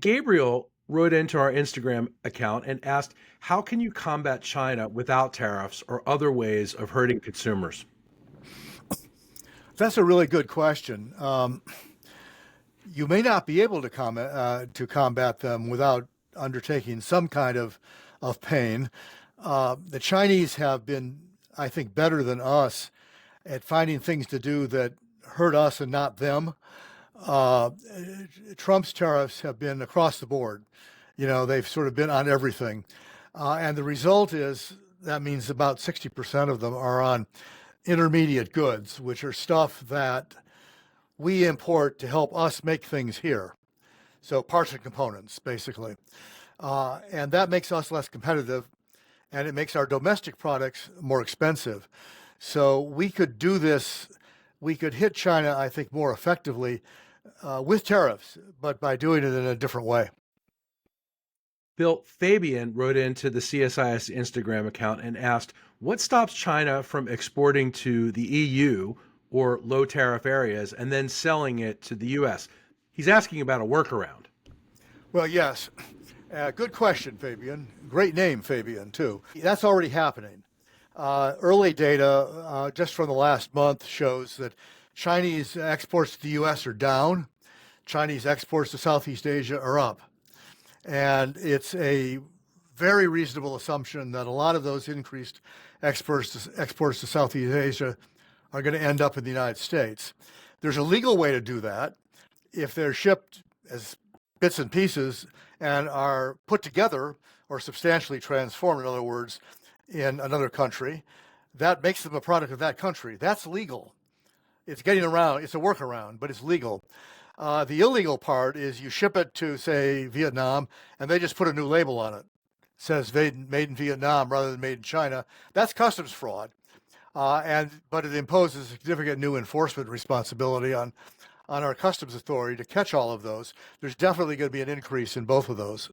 Gabriel wrote into our Instagram account and asked, how can you combat China without tariffs or other ways of hurting consumers? That's a really good question. You may not be able to combat them without undertaking some kind of pain. The Chinese have been, I think, better than us at finding things to do that hurt us and not them. Uh, Trump's tariffs have been across the board. They've sort of been on everything. And the result is that means about 60% of them are on intermediate goods, which are stuff that we import to help us make things here. So parts and components, basically. And that makes us less competitive, and it makes our domestic products more expensive. So we could do this, we could hit China, I think, more effectively with tariffs, but by doing it in a different way. Bill, Fabian wrote into the CSIS Instagram account and asked, what stops China from exporting to the EU or low tariff areas and then selling it to the US? He's asking about a workaround. Well, yes. Good question, Fabian. Great name, Fabian, too. That's already happening. Early data, just from the last month, shows that Chinese exports to the U.S. are down. Chinese exports to Southeast Asia are up. And it's a very reasonable assumption that a lot of those increased exports to Southeast Asia are going to end up in the United States. There's a legal way to do that. If they're shipped as bits and pieces and are put together or substantially transformed, in other words, in another country, that makes them a product of that country. That's legal. It's getting around, it's a workaround, but it's legal. The illegal part is you ship it to, say, Vietnam, and they just put a new label on it. It says made in Vietnam rather than made in China. That's customs fraud. But it imposes significant new enforcement responsibility on our customs authority to catch all of those. There's definitely going to be an increase in both of those.